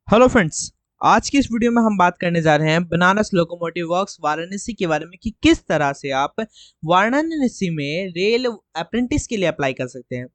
Hello friends. आज की इस वीडियो में हम बात करने जा रहे हैं बनारस लोकोमोटिव वर्क्स वाराणसी के बारे में कि किस तरह से आप वाराणसी में रेल अप्रेंटिस के लिए अप्लाई कर सकते हैं।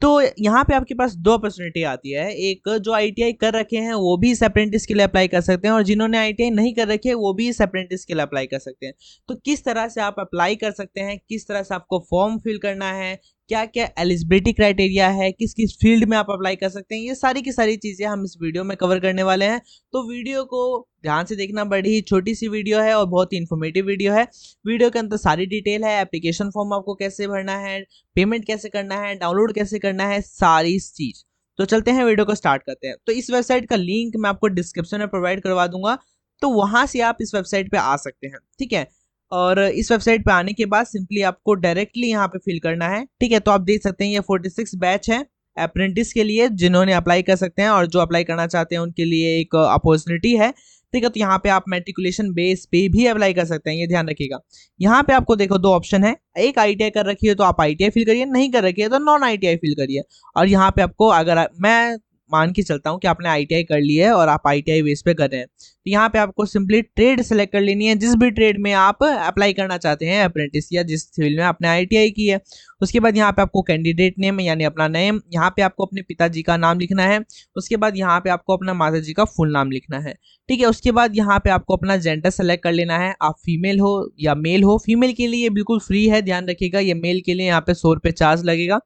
तो यहाँ पे आपके पास दो अपॉर्चुनिटी आती है। एक जो आईटीआई कर रखे हैं वो भी इस अप्रेंटिस के लिए अप्लाई कर सकते हैं, और जिन्होंने आईटीआई नहीं कर रखे है वो भी इस अप्रेंटिस के लिए अप्लाई कर सकते हैं। तो किस तरह से आप अप्लाई कर सकते हैं, किस तरह से आपको फॉर्म फिल करना है, क्या क्या एलिजिबिलिटी क्राइटेरिया है, किस किस फील्ड में आप अप्लाई कर सकते हैं, ये सारी की सारी चीज़ें हम इस वीडियो में कवर करने वाले हैं। तो वीडियो को ध्यान से देखना, बड़ी ही छोटी सी वीडियो है और बहुत ही इन्फॉर्मेटिव वीडियो है। वीडियो के अंदर सारी डिटेल है, एप्लीकेशन फॉर्म आपको कैसे भरना है, पेमेंट कैसे करना है, डाउनलोड कैसे करना है, सारी चीज़। तो चलते हैं, वीडियो को स्टार्ट करते हैं। तो इस वेबसाइट का लिंक मैं आपको डिस्क्रिप्शन में प्रोवाइड करवा दूंगा, तो वहां से आप इस वेबसाइट पे आ सकते हैं, ठीक है। और इस वेबसाइट पे आने के बाद सिंपली आपको डायरेक्टली यहाँ पे फिल करना है, ठीक है। तो आप देख सकते हैं ये 46 बैच है अप्रेंटिस के लिए, जिन्होंने अप्लाई कर सकते हैं, और जो अप्लाई करना चाहते हैं उनके लिए एक अपॉर्चुनिटी है, ठीक है। तो यहाँ पे आप मेट्रिकुलेशन बेस पे भी अप्लाई कर सकते हैं, ये ध्यान रखिएगा। यहाँ पे आपको देखो दो ऑप्शन है, एक आईटीआई कर रखी है तो आप आईटीआई फिल करिए, नहीं कर रखी है तो नॉन आईटीआई फिल करिए। और यहाँ पे आपको मैं मान के चलता हूँ कि आपने आईटीआई कर ली है और आप आईटीआई बेस पे कर रहे हैं, तो यहाँ पे आपको सिंपली ट्रेड सेलेक्ट कर लेनी है, जिस भी ट्रेड में आप अप्लाई करना चाहते हैं अप्रेंटिस, या जिस फील्ड में आपने आईटीआई की है। उसके बाद यहाँ पे आपको कैंडिडेट नेम यानी अपना नेम, यहाँ पे आपको अपने पिताजी का नाम लिखना है। उसके बाद यहाँ पे आपको अपना माता जी का फुल नाम लिखना है, ठीक है। उसके बाद यहाँ पे आपको अपना जेंडर सेलेक्ट कर लेना है, आप फीमेल हो या मेल हो। फीमेल के लिए बिल्कुल फ्री है, ध्यान रखिएगा। ये मेल के लिए यहाँ पे 100 रुपये चार्ज लगेगा।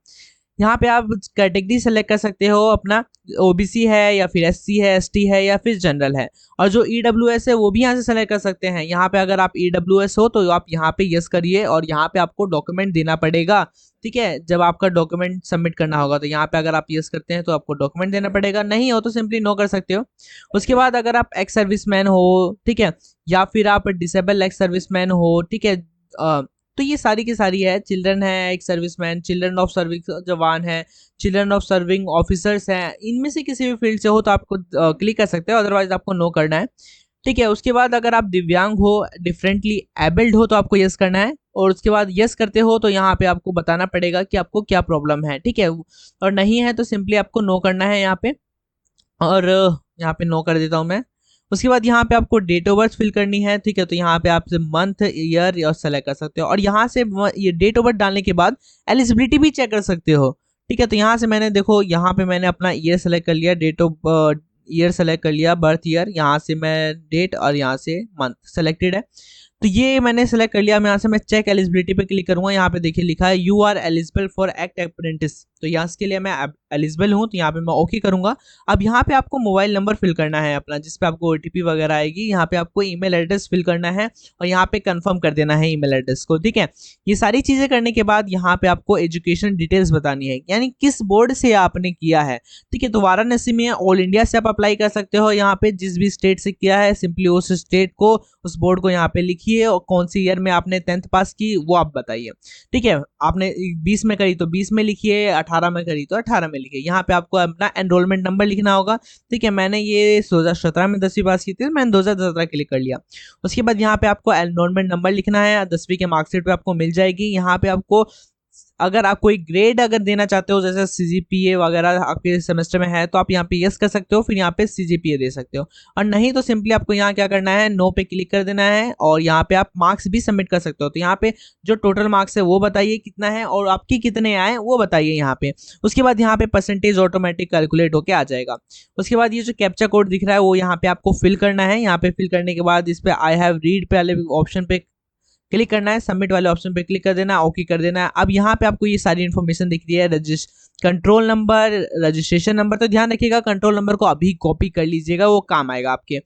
यहाँ पे आप कैटेगरी सेलेक्ट कर सकते हो अपना, ओबीसी है या फिर एससी है, एसटी है या फिर जनरल है। और जो ईडब्ल्यूएस है वो भी यहाँ से सेलेक्ट कर सकते हैं। यहाँ पे अगर आप ईडब्ल्यूएस हो तो आप यहाँ पे यस करिए, और यहाँ पे आपको डॉक्यूमेंट देना पड़ेगा, ठीक है। जब आपका डॉक्यूमेंट सबमिट करना होगा तो यहाँ पे अगर आप यस करते हैं तो आपको डॉक्यूमेंट देना पड़ेगा, नहीं हो तो सिंपली नो कर सकते हो। उसके बाद अगर आप एक्स सर्विसमैन हो, ठीक है, या फिर आप डिसेबल एक्स सर्विसमैन हो, ठीक है, तो ये सारी की सारी है। चिल्ड्रन है एक सर्विसमैन, चिल्ड्रन ऑफ सर्विस जवान है, चिल्ड्रन ऑफ सर्विंग ऑफिसर्स हैं, इनमें से किसी भी फील्ड से हो तो आपको क्लिक कर सकते हो, अदरवाइज आपको नो करना है, ठीक है। उसके बाद अगर आप दिव्यांग हो, डिफरेंटली एबल्ड हो, तो आपको यस करना है। और उसके बाद यस करते हो तो यहाँ पे आपको बताना पड़ेगा कि आपको क्या प्रॉब्लम है, ठीक है। और नहीं है तो सिंपली आपको नो करना है यहाँ पे, और यहाँ पे नो कर देता हूँ मैं। उसके बाद यहाँ पे आपको डेट ऑफ बर्थ फिल करनी है, ठीक है। तो यहाँ पे आप मंथ ईयर और सेलेक्ट कर सकते हो, और यहाँ से ये डेट ऑफ बर्थ डालने के बाद एलिजिबिलिटी भी चेक कर सकते हो, ठीक है। तो यहाँ से मैंने देखो, यहाँ पे मैंने अपना ईयर सेलेक्ट कर लिया, डेट ऑफ ईयर सेलेक्ट कर लिया, बर्थ ईयर, यहाँ से मैं डेट और यहाँ से मंथ सेलेक्टेड है। तो ये मैंने सेलेक्ट कर लिया। मैं यहाँ से मैं चेक एलिजिबिलिटी पे क्लिक करूंगा, यहाँ पे देखिए लिखा है you are eligible for act apprentice, तो यहाँ के लिए मैं एलिजिबल हूँ, तो यहाँ पे मैं ओके करूंगा। अब यहाँ पे आपको मोबाइल नंबर फिल करना है अपना, जिस पे आपको ओटीपी वगैरह आएगी। यहाँ पे आपको ईमेल एड्रेस फिल करना है और यहाँ पे कंफर्म कर देना है ईमेल एड्रेस को, ठीक है। ये सारी चीजें करने के बाद यहाँ पे आपको एजुकेशन डिटेल्स बतानी है, यानी किस बोर्ड से आपने किया है, ठीक है। तो वाराणसी में ऑल इंडिया से आप अप्लाई कर सकते हो। यहाँ पे जिस भी स्टेट से किया है सिंपली उस स्टेट को, उस बोर्ड को यहाँ पे लिखिए, और कौन सी ईयर में आपने 10th पास की वो आप बताइए, ठीक है। आपने 20 में करी तो 20 में लिखिए, 18 में करी तो 18 में लिखिए। यहाँ पे आपको अपना एनरोलमेंट नंबर लिखना होगा, ठीक है। मैंने ये 2017 में 10वीं पास की थी, मैंने 2017 क्लिक कर लिया। उसके बाद यहाँ पे आपको एनरोलमेंट नंबर लिखना है, 10वीं के मार्कशीट पे आपको मिल जाएगी। यहाँ पे आपको अगर आप कोई ग्रेड अगर देना चाहते हो, जैसे सीजीपीए वगैरह आपके सेमेस्टर में है, तो आप यहाँ पे यस कर सकते हो, फिर यहाँ पे सीजीपीए दे सकते हो। और नहीं तो सिंपली आपको यहाँ क्या करना है, नो पे क्लिक कर देना है, और यहाँ पे आप मार्क्स भी सबमिट कर सकते हो। तो यहाँ पे जो टोटल मार्क्स है वो बताइए कितना है, और आपकी कितने आए वो बताइए यहाँ पे। उसके बाद यहाँ पे परसेंटेज ऑटोमेटिक कैलकुलेट होके आ जाएगा। उसके बाद ये जो कैप्चा कोड दिख रहा है वो यहाँ पे आपको फिल करना है। यहाँ पे फिल करने के बाद इस पे आई हैव रीड पहले ऑप्शन पे क्लिक करना है, सबमिट वाले ऑप्शन पे क्लिक कर देना है, ओके कर देना है। अब यहाँ पे आपको ये सारी इन्फॉर्मेशन दिख रही है, कंट्रोल नंबर, रजिस्ट्रेशन नंबर। तो ध्यान रखिएगा कंट्रोल नंबर को अभी कॉपी कर लीजिएगा, वो काम आएगा आपके,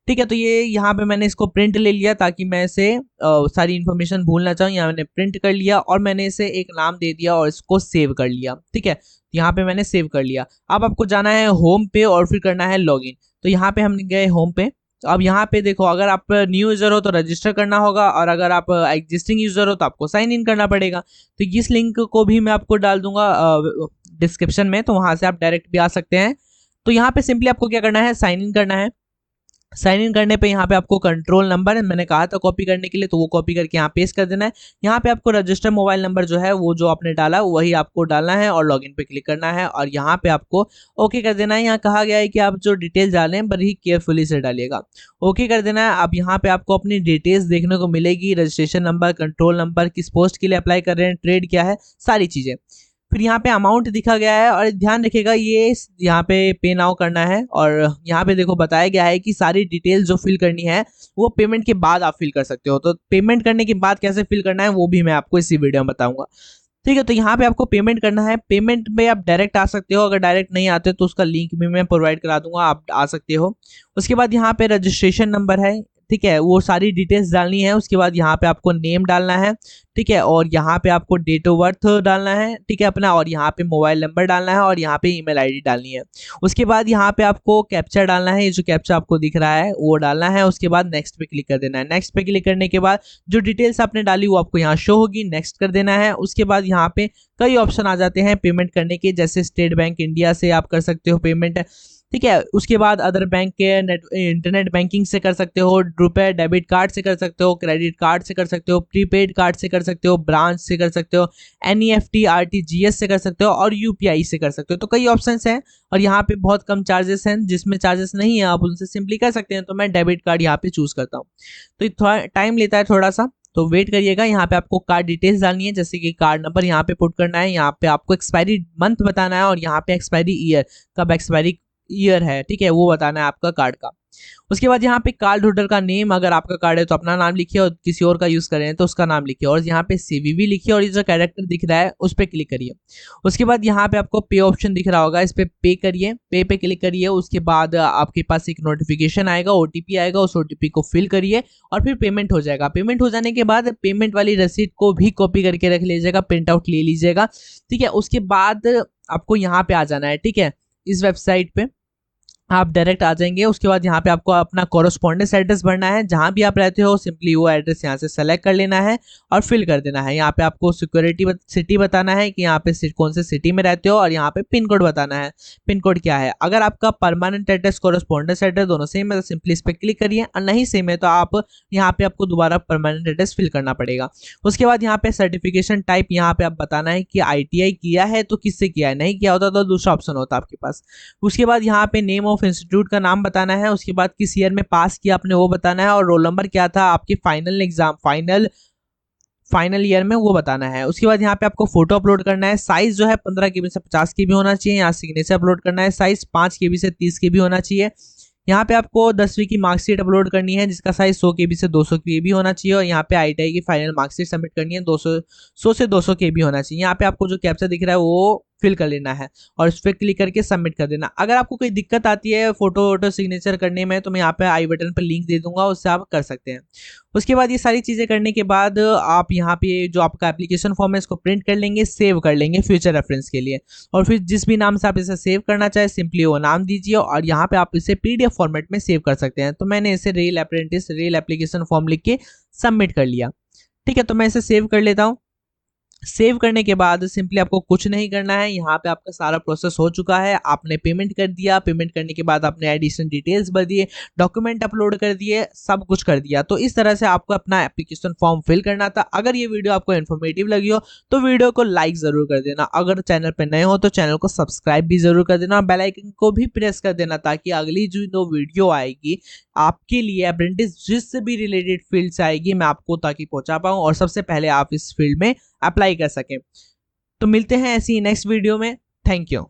ठीक है। तो ये यहाँ पे मैंने इसको प्रिंट ले लिया ताकि मैं इसे सारी इन्फॉर्मेशन भूल ना चाहूँ। यहाँ मैंने प्रिंट कर लिया और मैंने इसे एक नाम दे दिया और इसको सेव कर लिया, ठीक है। यहाँ पे मैंने सेव कर लिया। अब आपको जाना है होम पे और फिर करना है लॉगिन। तो यहाँ पे हम गए होम पे। तो अब यहाँ पे देखो, अगर आप न्यू यूजर हो तो रजिस्टर करना होगा, और अगर आप एग्जिस्टिंग यूजर हो तो आपको साइन इन करना पड़ेगा। तो इस लिंक को भी मैं आपको डाल दूंगा डिस्क्रिप्शन में, तो वहां से आप डायरेक्ट भी आ सकते हैं। तो यहाँ पे सिंपली आपको क्या करना है, साइन इन करना है। साइन इन करने पे यहाँ पे आपको कंट्रोल नंबर मैंने कहा था कॉपी करने के लिए, तो वो कॉपी करके यहाँ पेस्ट कर देना है। यहाँ पे आपको रजिस्टर मोबाइल नंबर जो है वो जो आपने डाला वही आपको डालना है और लॉगिन पे क्लिक करना है और यहाँ पे आपको ओके कर देना है। यहाँ कहा गया है कि आप जो डिटेल्स डालें बड़ी केयरफुली से डालिएगा, ओके कर देना है। अब यहाँ पे आपको अपनी डिटेल्स देखने को मिलेगी, रजिस्ट्रेशन नंबर, कंट्रोल नंबर, किस पोस्ट के लिए अप्लाई कर रहे हैं, ट्रेड क्या है, सारी चीज़ें। फिर यहाँ पे अमाउंट दिखा गया है और ध्यान रखिएगा ये यहाँ पे पे नाउ करना है और यहाँ पे देखो बताया गया है कि सारी डिटेल जो फिल करनी है वो पेमेंट के बाद आप फिल कर सकते हो। तो पेमेंट करने के बाद कैसे फिल करना है वो भी मैं आपको इसी वीडियो में बताऊंगा, ठीक है। तो यहाँ पे आपको पेमेंट करना है, पेमेंट में आप डायरेक्ट आ सकते हो, अगर डायरेक्ट नहीं आते तो उसका लिंक भी मैं प्रोवाइड करा दूंगा, आप आ सकते हो। उसके बाद यहाँ पे रजिस्ट्रेशन नंबर है, ठीक है, वो सारी डिटेल्स डालनी है। उसके बाद यहाँ पे आपको नेम डालना है, ठीक है, और यहाँ पे आपको डेट ऑफ बर्थ डालना है, ठीक है अपना, और यहाँ पे मोबाइल नंबर डालना है और यहाँ पे ईमेल आईडी डालनी है। उसके बाद यहाँ पे आपको कैप्चा डालना है, ये जो कैप्चा आपको दिख रहा है वो डालना है। उसके बाद नेक्स्ट पे क्लिक कर देना है। नेक्स्ट पे क्लिक करने के बाद जो डिटेल्स आपने डाली वो आपको यहाँ शो होगी, नेक्स्ट कर देना है। उसके बाद यहाँ पे कई ऑप्शन आ जाते हैं पेमेंट करने के, जैसे स्टेट बैंक इंडिया से आप कर सकते हो पेमेंट, ठीक है। उसके बाद अदर बैंक के इंटरनेट बैंकिंग से कर सकते हो, रुपए डेबिट कार्ड से कर सकते हो, क्रेडिट कार्ड से कर सकते हो, प्रीपेड कार्ड से कर सकते हो, ब्रांच से कर सकते हो, NEFT RTGS से कर सकते हो और UPI से कर सकते हो। तो कई ऑप्शंस हैं और यहाँ पे बहुत कम चार्जेस हैं, जिसमें चार्जेस नहीं है आप उनसे सिंपली कर सकते हैं। तो मैं डेबिट कार्ड यहाँ पे चूज करता हूँ, तो ये थोड़ा टाइम लेता है थोड़ा सा, तो वेट करिएगा। यहाँ पे आपको कार्ड डिटेल्स डालनी है, जैसे कि कार्ड नंबर यहाँ पे पुट करना है, यहाँ पे आपको एक्सपायरी मंथ बताना है और यहाँ पे एक्सपायरी ईयर, कब एक्सपायरी ईयर है, ठीक है, वो बताना है आपका कार्ड का। उसके बाद यहाँ पे कार्ड होल्डर का नेम, अगर आपका कार्ड है तो अपना नाम लिखिए और किसी और का यूज कर रहे हैं तो उसका नाम लिखिए और यहाँ पे CVV लिखिए और ये जो कैरेक्टर दिख रहा है उस पर क्लिक करिए। उसके बाद यहाँ पे आपको पे ऑप्शन दिख रहा होगा, इस पे पे करिए, पे क्लिक करिए। उसके बाद आपके पास एक नोटिफिकेशन आएगा, OTP आएगा, उस OTP को फिल करिए और फिर पेमेंट हो जाएगा। पेमेंट हो जाने के बाद पेमेंट वाली रसीद को भी कॉपी करके रख लीजिएगा, प्रिंट आउट ले लीजिएगा, ठीक है। उसके बाद आपको यहाँ पे आ जाना है, ठीक है, इस वेबसाइट पे आप डायरेक्ट आ जाएंगे। उसके बाद यहाँ पे आपको अपना कॉरेस्पॉन्डेंस एड्रेस भरना है, जहाँ भी आप रहते हो सिंपली वो एड्रेस यहाँ से सेलेक्ट कर लेना है और फिल कर देना है। यहाँ पे आपको सिक्योरिटी सिटी बताना है कि यहाँ पे कौन से सिटी में रहते हो और यहाँ पे पिन कोड बताना है, पिन कोड क्या है। अगर आपका परमानेंट एड्रेस कॉरेस्पॉन्डेंस एड्रेस दोनों सेम है तो सिंपली इस पर क्लिक करिए और नहीं सेम है तो आप यहाँ पे आपको दोबारा परमानेंट एड्रेस फिल करना पड़ेगा। उसके बाद यहाँ पे सर्टिफिकेशन टाइप यहाँ पे आप बताना है कि ITI किया है तो किससे किया है, नहीं किया होता तो दूसरा ऑप्शन होता आपके पास। उसके बाद यहाँ पे नेम ऑफ इंस्टीट्यूट का नाम बताना है, उसके बाद किस ईयर में पास किया आपने वो बताना है और रोल नंबर क्या था आपके फाइनल एग्जाम फाइनल ईयर में वो बताना है। उसके बाद यहाँ पे आपको फोटो अपलोड करना है, साइज जो है 15 KB से 50 KB होना चाहिए। यहाँ सिग्नेचर अपलोड करना है, साइज 5 KB से 30 KB होना चाहिए। यहाँ पे आपको 10वीं की मार्कशीट अपलोड करनी है जिसका साइज 100 KB से 200 KB होना चाहिए और यहाँ पे ITI की फाइनल मार्कशीट सबमिट करनी है, 100 से 200 KB होना चाहिए। यहाँ पे आपको जो कैप्चा दिख रहा है वो फिल कर लेना है और उस पर क्लिक करके सबमिट कर देना। अगर आपको कोई दिक्कत आती है फोटो सिग्नेचर करने में तो मैं यहाँ पे आई बटन पर लिंक दे दूंगा, उससे आप कर सकते हैं। उसके बाद ये सारी चीज़ें करने के बाद आप यहाँ पे जो आपका एप्लीकेशन फॉर्म है इसको प्रिंट कर लेंगे, सेव कर लेंगे फ्यूचर रेफरेंस के लिए और फिर जिस भी नाम से आप इसे सेव करना चाहे सिंपली वो नाम दीजिए और यहाँ पे आप इसे PDF फॉर्मेट में सेव कर सकते हैं। तो मैंने इसे रेल एप्लीकेशन फॉर्म लिख के सबमिट कर लिया, ठीक है। तो मैं इसे सेव कर लेता हूँ। सेव करने के बाद सिंपली आपको कुछ नहीं करना है, यहाँ पे आपका सारा प्रोसेस हो चुका है। आपने पेमेंट कर दिया, पेमेंट करने के बाद आपने एडिशनल डिटेल्स भर दिए, डॉक्यूमेंट अपलोड कर दिए, सब कुछ कर दिया। तो इस तरह से आपको अपना एप्लीकेशन फॉर्म फिल करना था। अगर ये वीडियो आपको इन्फॉर्मेटिव लगी हो तो वीडियो को लाइक जरूर कर देना, अगर चैनल पर नए हो तो चैनल को सब्सक्राइब भी जरूर कर देना और बेल आइकन को भी प्रेस कर देना ताकि अगली जो वीडियो आएगी आपके लिए अप्रेंटिस जिससे भी रिलेटेड फील्ड से आएगी मैं आपको ताकि पहुंचा पाऊं और सबसे पहले आप इस फील्ड में अप्लाई कर सकें। तो मिलते हैं ऐसी नेक्स्ट वीडियो में, थैंक यू।